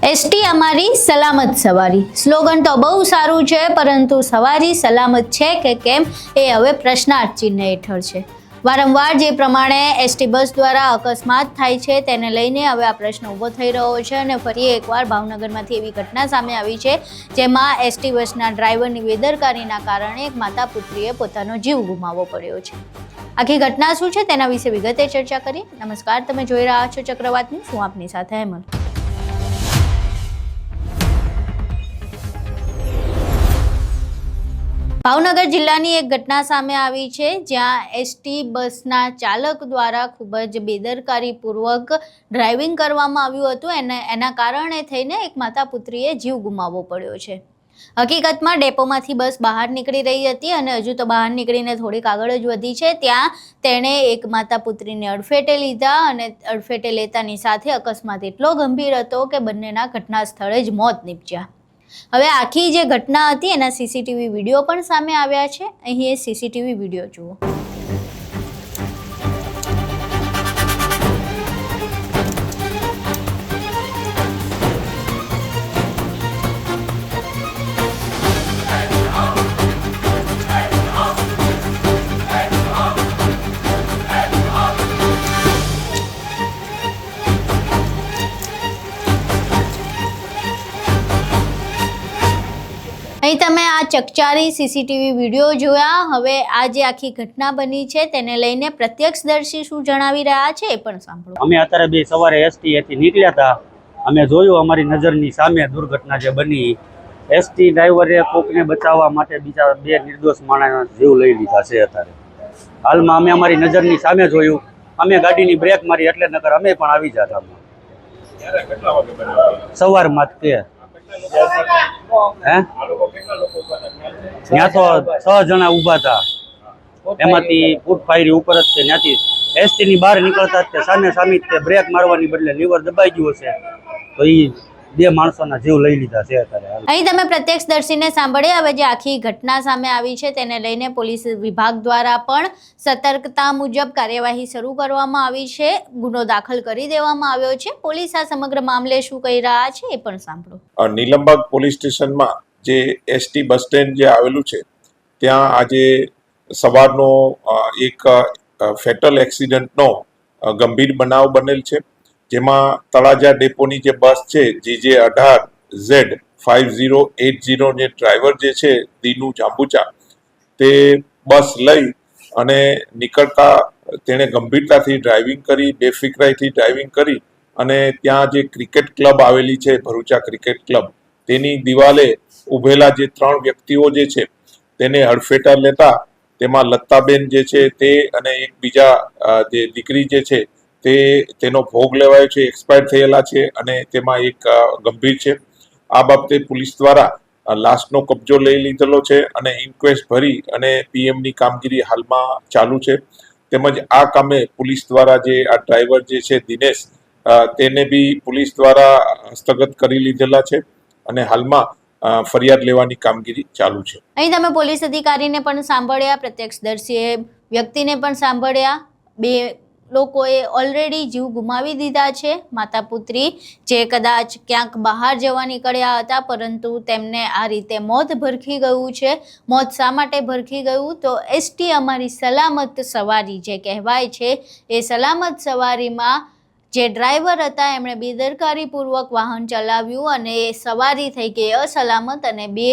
ST અમારી સલામત સવારી સ્લોગન તો બહુ સારું છે, પરંતુ સવારી સલામત છે કે કેમ એ હવે પ્રશ્નાર્થ ચિહ્ન હેઠળ છે। વારંવાર જે પ્રમાણે એસટી બસ દ્વારા અકસ્માત થાય છે તેને લઈને હવે આ પ્રશ્ન ઊભો થઈ રહ્યો છે અને ફરી એકવાર ભાવનગરમાંથી એવી ઘટના સામે આવી છે જેમાં એસટી બસના ડ્રાઈવરની બેદરકારીના કારણે એક માતા પુત્રીએ પોતાનો જીવ ગુમાવવો પડ્યો છે। આખી ઘટના શું છે તેના વિશે વિગતે ચર્ચા કરીએ। નમસ્કાર, તમે જોઈ રહ્યા છો ચક્રવાત ન્યૂઝ, હું આપની સાથે હેમંત। ભાવનગર જિલ્લાની એક ઘટના સામે આવી છે જ્યાં એસટી બસના ચાલક દ્વારા ખૂબ જ બેદરકારીપૂર્વક ડ્રાઇવિંગ કરવામાં આવ્યું હતું। એના કારણે થઈને એક માતા પુત્રીએ જીવ ગુમાવવો પડ્યો છે। હકીકતમાં ડેપોમાંથી બસ બહાર નીકળી રહી હતી અને હજુ તો બહાર નીકળીને થોડીક આગળ જ વધી છે ત્યાં તેણે એક માતા પુત્રીને અડફેટે લીધા અને અડફેટે લેતાની સાથે અકસ્માત એટલો ગંભીર હતો કે બંનેના ઘટના સ્થળે જ મોત નીપજ્યા। હવે આખી જે ઘટના હતી એના સીસીટીવી વિડીયો પણ સામે આવ્યા છે। અહીં એ સીસીટીવી વિડીયો જુઓ। અહીં તમે આ ચકચારી સીસીટીવી વિડીયો જોયા। હવે આ જે આખી ઘટના બની છે તેને લઈને પ્રત્યક્ષદર્શી શું જણાવી રહ્યા છે એ પણ સાંભળો। અમે અત્યારે બે સવારે એસટી થી નીકળ્યા હતા। અમે જોયું અમારી નજરની સામે દુર્ઘટના જે બની। એસટી ડ્રાઈવરે કોકને બચાવવા માટે બીજા બે નિર્દોષ માણસના જીવ લઈ લીધા છે। અત્યારે હાલમાં અમે અમારી નજરની સામે જોયું, અમે ગાડીની બ્રેક મારી એટલે નકર અમે પણ આવી જતા। સવારમાં તે ત્યાં તો 6 જણા ઊભા હતા, એમાંથી ફૂટ ફાયરી ઉપર જ છે। ત્યાંથી એસટી ની બહાર નીકળતા જ સામે સામે તે બ્રેક મારવાની બદલે લીવર દબાઈ ગયું હશે તો એ બે માણસોના જીવ લઈ લીધા છે। અત્યારે અહીં તમે પ્રત્યક્ષદર્શીને સાંભળ્યા। હવે જે આખી ઘટના સામે આવી છે તેને લઈને પોલીસ વિભાગ દ્વારા પણ સતર્કતા મુજબ કાર્યવાહી શરૂ કરવામાં આવી છે, ગુનો દાખલ કરી દેવામાં આવ્યો છે। પોલીસ આ સમગ્ર મામલે શું કહી રહ્યા છે એ પણ સાંભળો। નીલમબાગ પોલીસ સ્ટેશનમાં જે એસટી બસ સ્ટેન્ડ જે આવેલું છે ત્યાં આજે સવારનો એક ફેટલ એક્સિડન્ટનો ગંભીર બનાવ બનેલ છે, જેમાં તળાજા ડેપોની જે બસ છે JJ18Z5080 જે ડ્રાઈવર જે છે દીનુ જાંબુચા, તે બસ લઈ અને નીકળતા તેણે ગંભીરતાથી ડ્રાઇવિંગ કરી, બેફિકરાઈથી ડ્રાઇવિંગ કરી અને ત્યાં જે ક્રિકેટ ક્લબ આવેલી છે ભરૂચા ક્રિકેટ ક્લબ, તેની દિવાલે ઉભેલા જે 3 વ્યક્તિઓ જે છે તેને હડફેટા લેતા તેમાં લત્તાબેન જે છે તે અને એક બીજા જે દીકરી જે છે તેનો ભોગ લેવાયો છે, એક્સપાયર થયેલા છે અને તેમાં એક ગંભીર છે। આ બાબતે પોલીસ દ્વારા લાશનો કબજો લઈ લીધેલો છે અને ઇન્ક્વેસ્ટ ભરી અને પીએમની કામગીરી હાલમાં ચાલુ છે। તેમજ આ કામે પોલીસ દ્વારા જે આ ડ્રાઈવર જે છે દિનેશ, તેને બી પોલીસ દ્વારા હસ્તગત કરી લીધેલા છે અને હાલમાં ફરિયાદ લેવાની કામગીરી ચાલુ છે। અહીં તમે પોલીસ અધિકારીને પણ સાંભળ્યા, પ્રત્યક્ષદર્શીએ વ્યક્તિને પણ સાંભળ્યા। બે લોકોએ ઓલરેડી જીવ ગુમાવી દીધા છે। માતા પુત્રી જે કદાચ ક્યાંક બહાર જવા નીકળ્યા હતા પરંતુ તેમને આ રીતે મોત ભરખી ગયું છે। મોત શા માટે ભરખી ગયું? તો એસટી અમારી સલામત સવારી જે કહેવાય છે એ સલામત સવારીમાં જે ડ્રાઈવર હતા એમણે બેદરકારીપૂર્વક વાહન ચલાવ્યું અને એ સવારી થઈ ગઈ અસલામત અને બે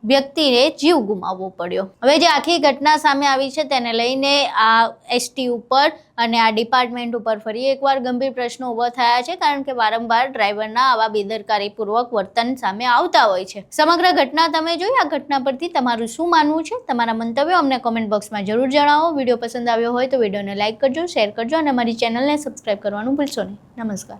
વ્યક્તિને જીવ ગુમાવવો પડ્યો। હવે જે આખી ઘટના સામે આવી છે તેને લઈને આ એસટી ઉપર અને આ ડિપાર્ટમેન્ટ ઉપર ફરી એકવાર ગંભીર પ્રશ્નો ઊભા થયા છે, કારણ કે વારંવાર ડ્રાઈવરના આવા બેદરકારીપૂર્વક વર્તન સામે આવતા હોય છે। સમગ્ર ઘટના તમે જોઈ, આ ઘટના પરથી તમારું શું માનવું છે? તમારા મંતવ્યો અમને કોમેન્ટ બોક્સમાં જરૂર જણાવો। વિડીયો પસંદ આવ્યો હોય તો વિડીયોને લાઇક કરજો, શેર કરજો અને અમારી ચેનલને સબસ્ક્રાઈબ કરવાનું ભૂલશો નહીં। નમસ્કાર।